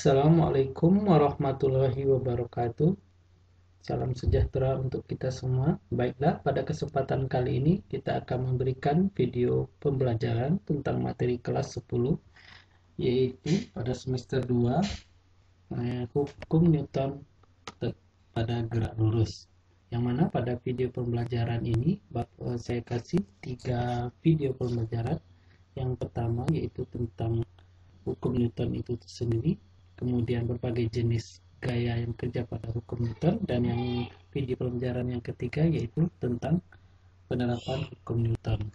Assalamualaikum warahmatullahi wabarakatuh. Salam sejahtera untuk kita semua. Baiklah, pada kesempatan kali ini kita akan memberikan video pembelajaran tentang materi kelas 10, yaitu pada semester 2, hukum Newton pada gerak lurus. Yang mana pada video pembelajaran ini saya kasih 3 video pembelajaran. Yang pertama yaitu tentang hukum Newton itu sendiri, kemudian berbagai jenis gaya yang kerja pada hukum Newton, dan yang video pembelajaran yang ketiga yaitu tentang penerapan hukum Newton.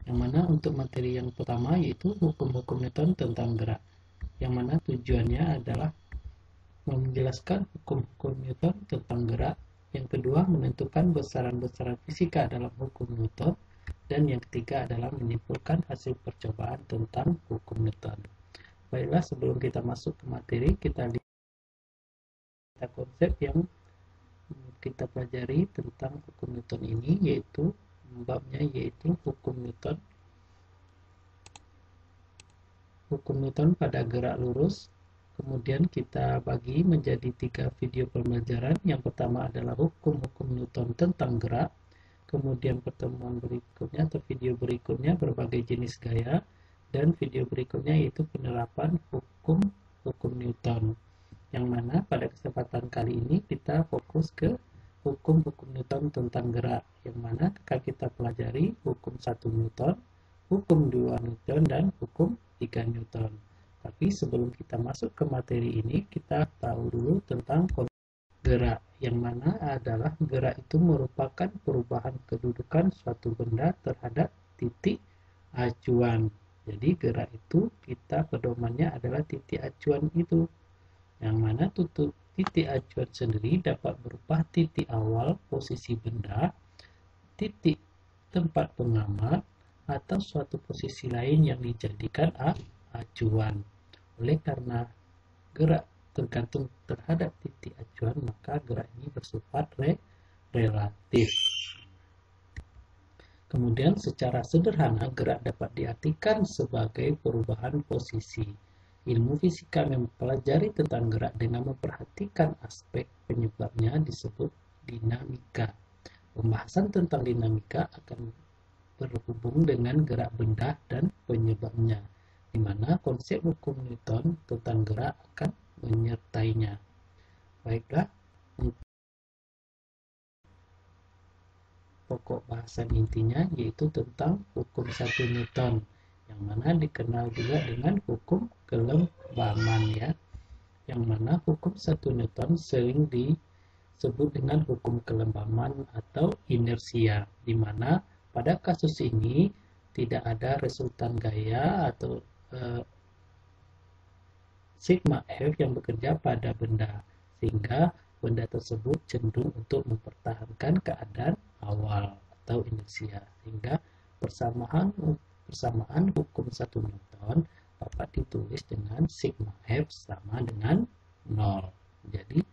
Yang mana untuk materi yang pertama yaitu hukum-hukum Newton tentang gerak, yang mana tujuannya adalah menjelaskan hukum-hukum Newton tentang gerak, yang kedua menentukan besaran-besaran fisika dalam hukum Newton, dan yang ketiga adalah menyimpulkan hasil percobaan tentang hukum Newton. Baiklah, sebelum kita masuk ke materi, kita lihat konsep yang kita pelajari tentang hukum Newton ini, yaitu babnya yaitu hukum Newton pada gerak lurus. Kemudian kita bagi menjadi 3 video pembelajaran. Yang pertama adalah hukum-hukum Newton tentang gerak. Kemudian pertemuan berikutnya atau video berikutnya berbagai jenis gaya. Dan video berikutnya yaitu penerapan hukum Newton. Yang mana pada kesempatan kali ini kita fokus ke hukum-hukum Newton tentang gerak. Yang mana akan kita pelajari hukum 1 Newton, hukum 2 Newton, dan hukum 3 Newton. Tapi sebelum kita masuk ke materi ini, kita tahu dulu tentang konsep gerak. Yang mana adalah gerak itu merupakan perubahan kedudukan suatu benda terhadap titik acuan. Jadi gerak itu kita pedomannya adalah titik acuan itu. Yang mana titik acuan sendiri dapat berupa titik awal posisi benda, titik tempat pengamat, atau suatu posisi lain yang dijadikan acuan. Oleh karena gerak tergantung terhadap titik acuan, maka gerak ini bersifat relatif. Kemudian secara sederhana gerak dapat diartikan sebagai perubahan posisi. Ilmu fisika mempelajari tentang gerak dengan memperhatikan aspek penyebabnya disebut dinamika. Pembahasan tentang dinamika akan berhubung dengan gerak benda dan penyebabnya, di mana konsep hukum Newton tentang gerak akan menyertainya. Baiklah, pokok bahasan intinya yaitu tentang hukum 1 Newton, yang mana dikenal juga dengan hukum kelembaman ya. Yang mana hukum 1 Newton sering disebut dengan hukum kelembaman atau inersia, di mana pada kasus ini tidak ada resultan gaya atau sigma F yang bekerja pada benda, sehingga benda tersebut cenderung untuk mempertahankan keadaan awal atau inersia, sehingga persamaan hukum 1 Newton dapat ditulis dengan sigma F sama dengan 0. Jadi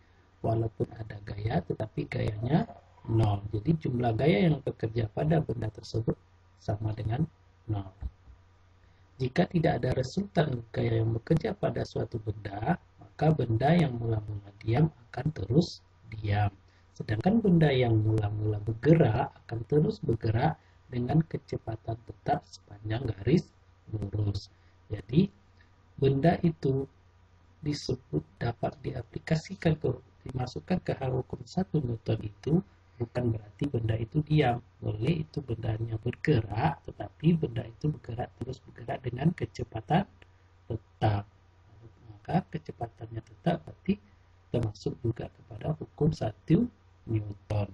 walaupun ada gaya tetapi gayanya 0. Jadi jumlah gaya yang bekerja pada benda tersebut sama dengan 0. Jika tidak ada resultan gaya yang bekerja pada suatu benda, maka benda yang mula-mula diam akan terus diam. Sedangkan benda yang mula-mula bergerak akan terus bergerak dengan kecepatan tetap sepanjang garis lurus. Jadi, benda itu disebut dapat diaplikasikan dimasukkan ke hukum 1 Newton itu bukan berarti benda itu diam. Boleh itu bendanya bergerak, tetapi benda itu terus bergerak dengan kecepatan tetap. Maka kecepatannya tetap berarti termasuk juga kepada hukum 1 Newton.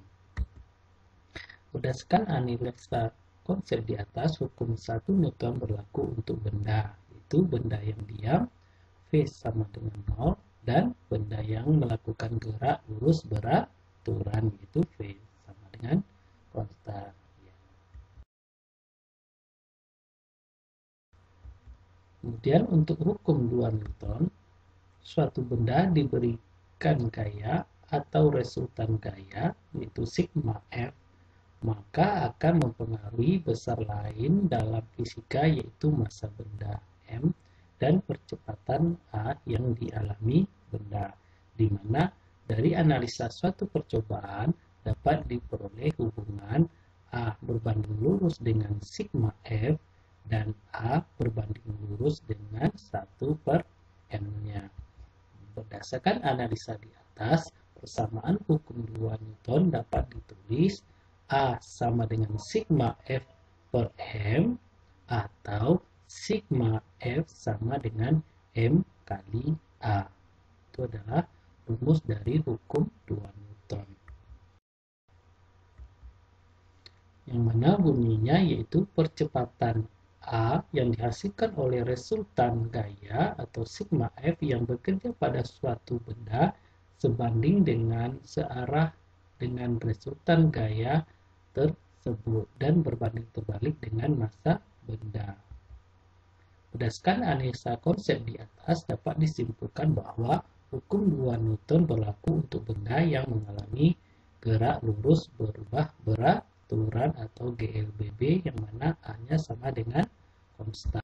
Berdasarkan analisa konsep di atas, hukum 1 Newton berlaku untuk benda, yaitu benda yang diam, V sama dengan 0, dan benda yang melakukan gerak lurus beraturan, yaitu V sama dengan konstan. Kemudian untuk hukum 2 Newton, suatu benda diberikan gaya atau resultan gaya, yaitu sigma F, maka akan mempengaruhi besar lain dalam fisika, yaitu massa benda M, dan percepatan A yang dialami benda, di mana dari analisa suatu percobaan dapat diperoleh hubungan A berbanding lurus dengan sigma F dan A berbanding lurus dengan 1/n-nya. Berdasarkan analisa di atas, persamaan hukum 2 Newton dapat ditulis A sama dengan sigma F per M atau sigma F sama dengan M kali A. Itu adalah rumus dari hukum 2 Newton. Yang mana bunyinya yaitu percepatan A yang dihasilkan oleh resultan gaya atau sigma F yang bekerja pada suatu benda sebanding dengan searah dengan resultan gaya tersebut dan berbanding terbalik dengan massa benda. Berdasarkan analisa konsep di atas dapat disimpulkan bahwa hukum 2 Newton berlaku untuk benda yang mengalami gerak lurus berubah berat aturan atau GLBB yang mana A-nya sama dengan konstan.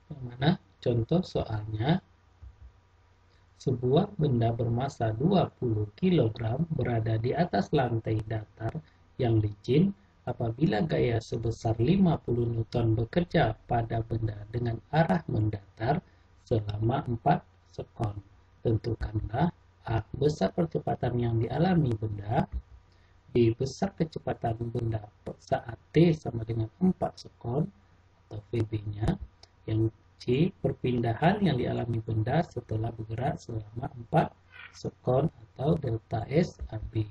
Yang mana contoh soalnya, sebuah benda bermassa 20 kg berada di atas lantai datar yang licin apabila gaya sebesar 50 Newton bekerja pada benda dengan arah mendatar selama 4 sekon. Tentukanlah A besar percepatan yang dialami benda, B besar kecepatan benda saat T sama dengan 4 sekon atau VB-nya, yang C perpindahan yang dialami benda setelah bergerak selama 4 sekon atau delta S AB.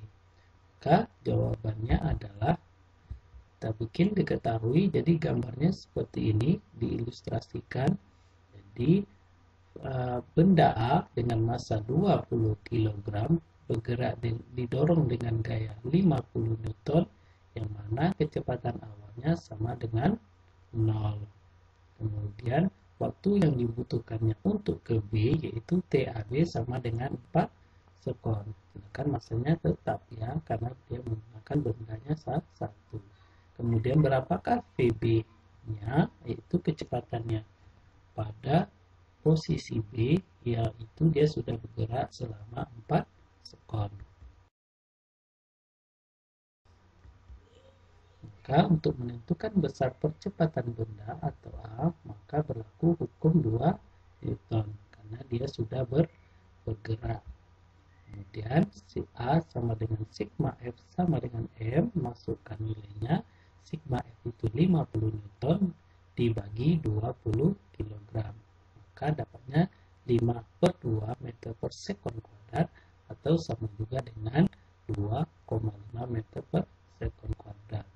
Maka jawabannya adalah kita bikin diketahui, jadi gambarnya seperti ini diilustrasikan. Jadi benda A dengan massa 20 kg bergerak didorong dengan gaya 50 Newton yang mana kecepatan awalnya sama dengan 0. Kemudian waktu yang dibutuhkannya untuk ke B yaitu TAB sama dengan 4 sekon. Sedangkan massanya tetap ya karena dia menggunakan bendanya satu. Kemudian berapakah VB-nya yaitu kecepatannya pada posisi B yaitu dia sudah bergerak selama 4 sekon. Maka untuk menentukan besar percepatan benda atau A, maka berlaku hukum 2 Newton karena dia sudah bergerak. Kemudian si A sama dengan sigma F sama dengan M, masukkan nilainya. Sigma F itu 50 Newton dibagi 20 kg. Maka dapatnya 5/2 meter per sekon kuadrat atau sama juga dengan 2,5 meter per sekon kuadrat.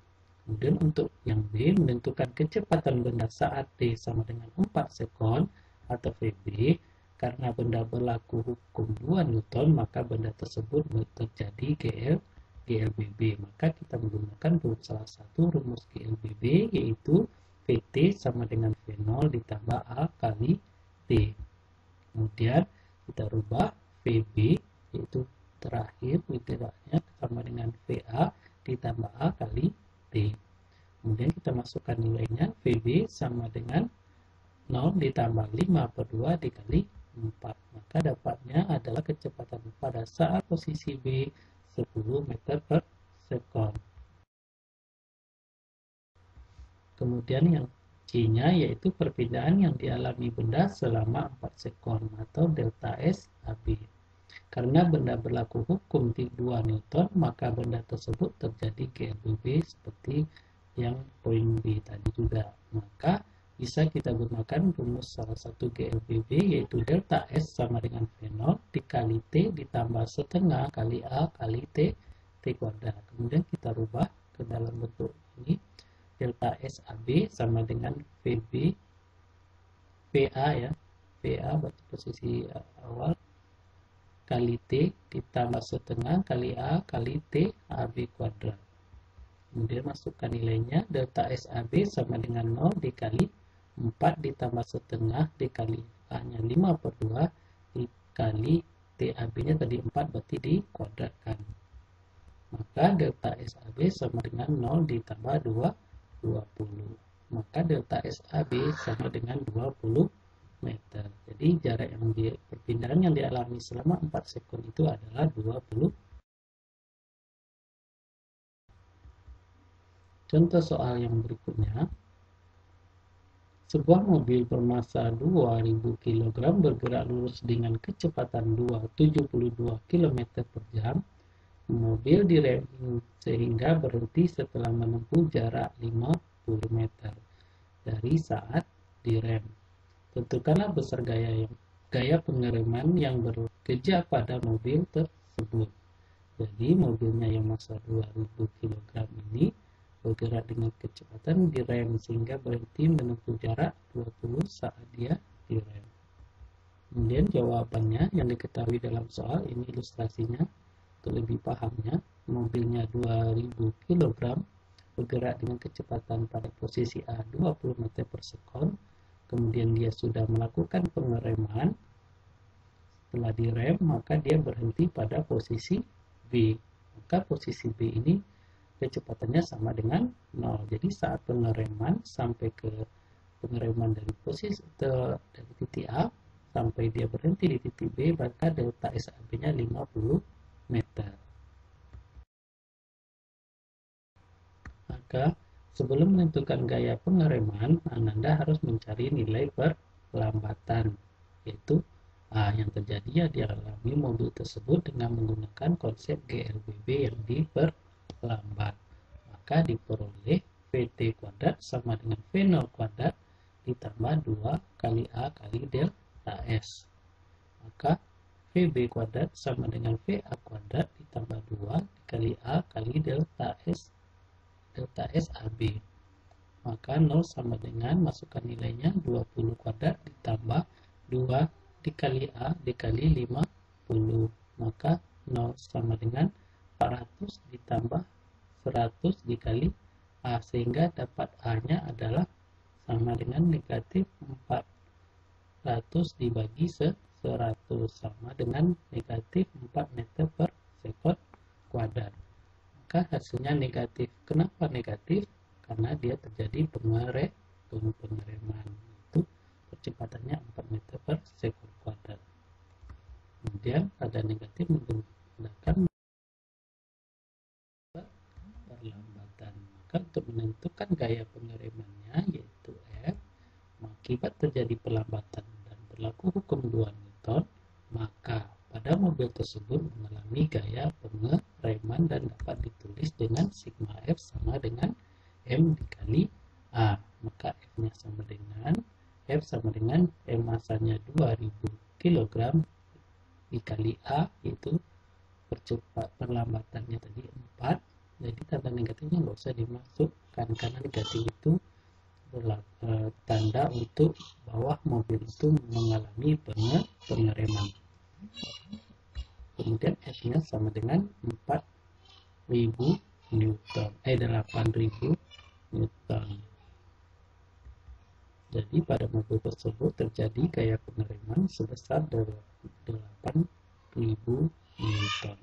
Kemudian untuk yang B, menentukan kecepatan benda saat T sama dengan 4 sekon atau VB, karena benda berlaku hukum 2 Newton, maka benda tersebut terjadi GLBB. Maka kita menggunakan salah satu rumus GLBB yaitu VT sama dengan V0 ditambah A kali T. Kemudian kita rubah VB yaitu terakhir literalnya sama dengan VA ditambah A kali T. Kemudian kita masukkan nilainya, VB sama dengan 0 ditambah 5/2 dikali 4. Maka dapatnya adalah kecepatan pada saat posisi B 10 meter per sekon. Kemudian yang C-nya yaitu perpindahan yang dialami benda selama 4 sekon atau delta S AB. Karena benda berlaku hukum 2 Newton, maka benda tersebut terjadi GLBB seperti yang poin B tadi juga. Maka bisa kita gunakan rumus salah satu GLBB yaitu delta S sama dengan V0 dikali T ditambah setengah kali A kali T kuadrat. Kemudian kita rubah ke dalam bentuk ini. Delta S AB sama dengan VB VA ya. VA berarti posisi awal kali T ditambah setengah kali A kali T AB kuadrat. Kemudian masukkan nilainya, delta SAB sama dengan 0 dikali 4 ditambah setengah dikali A-nya 5/2 dikali TAB-nya tadi 4 berarti dikuadratkan. Maka delta SAB sama dengan 0 ditambah 2, 20. maka delta SAB sama dengan 20 meter. Jadi jarak perpindahan yang dialami selama 4 sekund itu adalah 20. Contoh soal yang berikutnya. Sebuah mobil bermassa 2000 kg bergerak lurus dengan kecepatan 272 km per jam. Mobil direm sehingga berhenti setelah menempuh jarak 50 meter dari saat direm. Tentukanlah besar gaya pengereman yang bekerja pada mobil tersebut. Jadi mobilnya yang massa 2000 kg ini bergerak dengan kecepatan direm sehingga berhenti menempuh jarak 20 saat dia direm. Kemudian jawabannya yang diketahui dalam soal ini ilustrasinya untuk lebih pahamnya. Mobilnya 2000 kg bergerak dengan kecepatan pada posisi A 20 meter per sekon. Kemudian dia sudah melakukan pengereman. Setelah direm maka dia berhenti pada posisi B. Maka posisi B ini kecepatannya sama dengan 0. Jadi saat pengereman sampai ke pengereman dari dari titik A sampai dia berhenti di titik B, maka delta SAB-nya 50 meter. Maka sebelum menentukan gaya pengereman, Ananda harus mencari nilai perlambatan, yaitu yang terjadi dialami mobil tersebut dengan menggunakan konsep GLBB yang diperlambat. Maka diperoleh VT kuadrat sama dengan V0 kuadrat ditambah 2 kali A kali delta S. Maka VB kuadrat sama dengan VA kuadrat ditambah 2 kali A kali delta S AB. Maka 0 sama dengan, masukkan nilainya 20 kuadrat ditambah 2 dikali A dikali 50. Maka 0 sama dengan 400 ditambah 100 dikali A, sehingga dapat A-nya adalah sama dengan negatif 400 dibagi 100 sama dengan negatif 4 meter per sekon kuadrat. Maka hasilnya negatif. Kenapa negatif? Karena dia terjadi pengereman. Itu kecepatannya 4 meter per sekon kuadrat. Kemudian pada negatif menggunakan perlambatan. Maka untuk menentukan gaya pengeremannya yaitu F, akibat terjadi perlambatan dan berlaku hukum 2 Newton, maka pada mobil tersebut mengalami gaya pengereman dan dapat ditulis dengan sigma F sama dengan M dikali A. Maka F-nya sama dengan F sama dengan M masanya 2000 kg dikali A, itu perlambatannya tadi 4. Jadi tanda negatifnya nggak usah dimasukkan karena negatif itu tanda untuk bahwa mobil itu mengalami pengereman. Kemudian F-nya sama dengan 4000 Newton, 8000 Newton. Jadi pada mobil tersebut terjadi gaya pengereman sebesar 8000 Newton.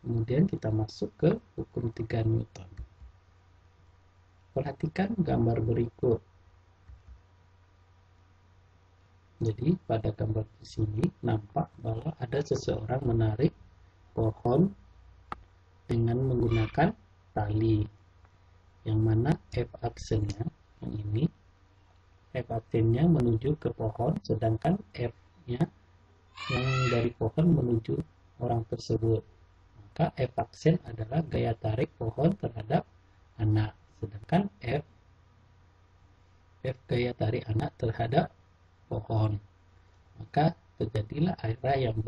Kemudian kita masuk ke hukum 3 Newton. Perhatikan gambar berikut. Jadi pada gambar di sini nampak bahwa ada seseorang menarik pohon dengan menggunakan tali, yang mana F aksennya yang ini, F aksennya menuju ke pohon, sedangkan F-nya yang dari pohon menuju orang tersebut. Maka F aksen adalah gaya tarik pohon terhadap anak, sedangkan F gaya tarik anak terhadap pohon. Maka terjadilah arah yang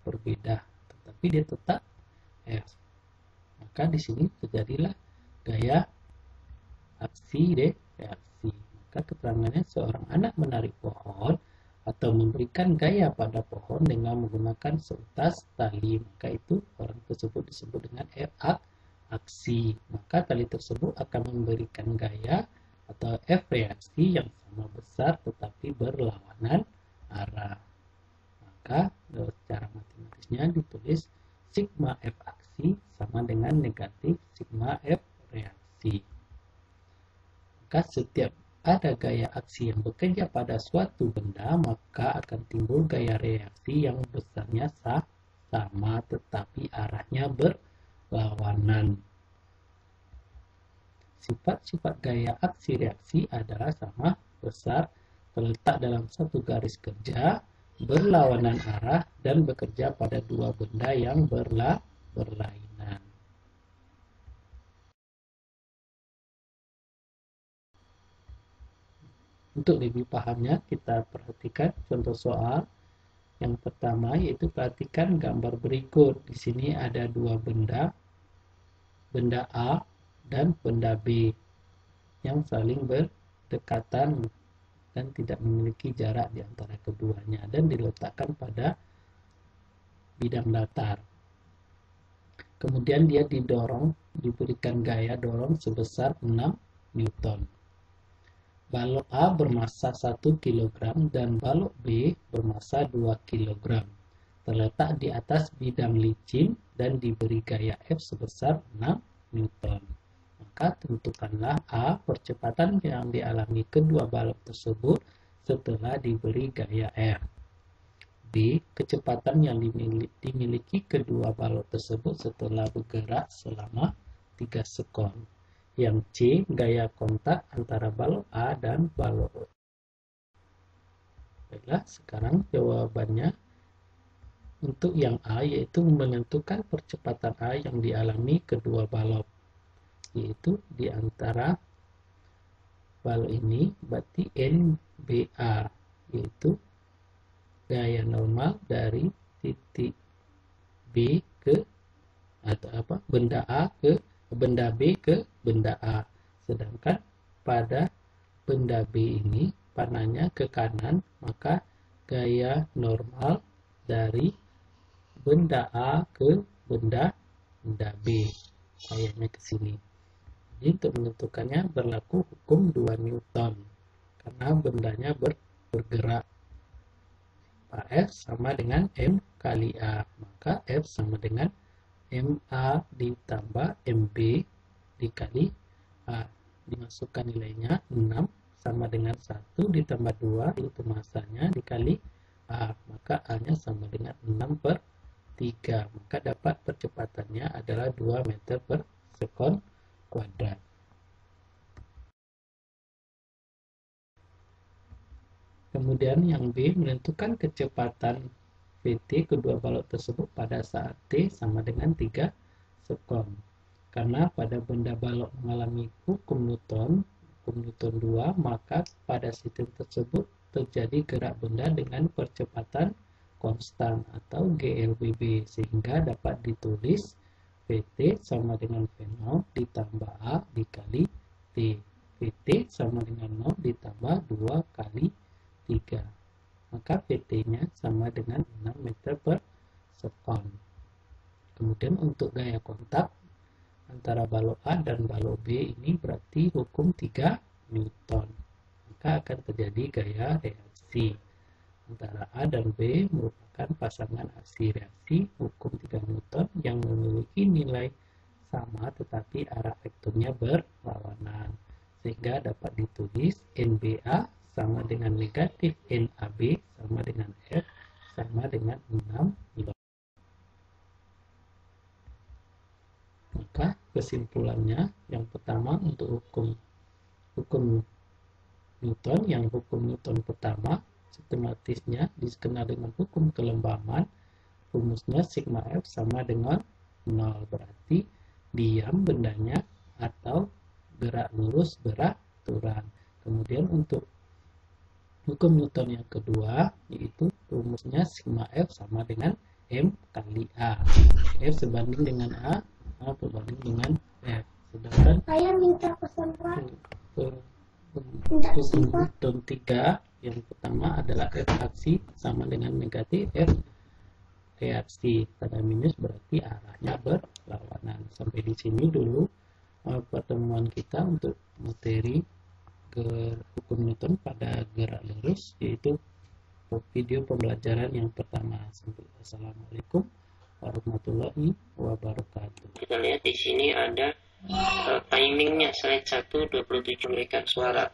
berbeda, tetapi dia tetap F. Maka di sini terjadilah gaya aksi reaksi. Maka keterangannya seorang anak menarik pohon atau memberikan gaya pada pohon dengan menggunakan seutas tali. Maka itu orang tersebut disebut dengan F aksi. Maka tali tersebut akan memberikan gaya atau F reaksi yang sama besar tetapi berlawanan arah. Maka secara matematisnya ditulis sigma F aksi sama dengan negatif sigma F reaksi. aksi. Maka setiap ada gaya aksi yang bekerja pada suatu benda, maka akan timbul gaya reaksi yang besarnya sama tetapi arahnya berlawanan. Sifat-sifat gaya aksi reaksi adalah sama, besar, terletak dalam satu garis kerja, berlawanan arah, dan bekerja pada dua benda yang berlainan. Untuk lebih pahamnya, kita perhatikan contoh soal. Yang pertama yaitu perhatikan gambar berikut. Di sini ada dua benda, benda A dan benda B yang saling berdekatan dan tidak memiliki jarak di antara keduanya dan diletakkan pada bidang datar. Kemudian dia diberikan gaya dorong sebesar 6 Newton. Balok A bermassa 1 kg dan balok B bermassa 2 kg. Terletak di atas bidang licin dan diberi gaya F sebesar 6 Newton. Maka tentukanlah A, percepatan yang dialami kedua balok tersebut setelah diberi gaya F. B, kecepatan yang dimiliki kedua balok tersebut setelah bergerak selama 3 sekon. Yang C, gaya kontak antara balok A dan balok B. Baiklah, sekarang jawabannya untuk yang A, yaitu menentukan percepatan A yang dialami kedua balok, yaitu di antara balok ini, berarti NBA, yaitu gaya normal dari titik B ke benda A ke benda B ke benda A. Sedangkan pada benda B ini panahnya ke kanan, maka gaya normal dari benda A ke benda B gayanya ke sini. Jadi untuk menentukannya berlaku hukum 2 Newton karena bendanya bergerak. F sama dengan M kali A, maka F sama dengan MA ditambah MB dikali A. Dimasukkan nilainya 6 sama dengan 1 ditambah 2 itu masanya dikali A, maka A-nya sama dengan 6/3, maka dapat percepatannya adalah 2 meter per sekon kuadrat. Kemudian yang B, menentukan kecepatan VT kedua balok tersebut pada saat T sama dengan 3 sekon. Karena pada benda balok mengalami hukum Newton 2, maka pada sistem tersebut terjadi gerak benda dengan percepatan konstan atau GLBB, sehingga dapat ditulis VT sama dengan V0 ditambah A dikali T. VT sama dengan 0 ditambah 2 kali 3. Maka PT-nya sama dengan 6 meter per sekon. Kemudian untuk gaya kontak antara balok A dan balok B ini berarti hukum 3 Newton. Maka akan terjadi gaya reaksi. Antara A dan B merupakan pasangan aksi reaksi hukum 3 Newton yang memiliki nilai sama tetapi arah vektornya berlawanan. Sehingga dapat ditulis NBA sama dengan negatif NAB sama dengan F sama dengan 6 kilo. Maka kesimpulannya yang pertama untuk hukum Newton, yang hukum Newton pertama sistematisnya dikenal dengan hukum kelembaman, rumusnya sigma F sama dengan 0, berarti diam bendanya atau gerak lurus beraturan. Kemudian untuk hukum Newton yang kedua, yaitu rumusnya sigma F sama dengan M kali A. F sebanding dengan A berbanding dengan F. Sedangkan Saya minta pesan hukum Newton 3 yang pertama adalah F aksi sama dengan negatif F reaksi. Tanda minus berarti arahnya berlawanan. Sampai di sini dulu pertemuan kita untuk materi hukum Newton pada gerak lurus, yaitu video pembelajaran yang pertama. Assalamualaikum warahmatullahi wabarakatuh. Kita lihat di sini ada Timingnya slide 1 27 memberikan suara.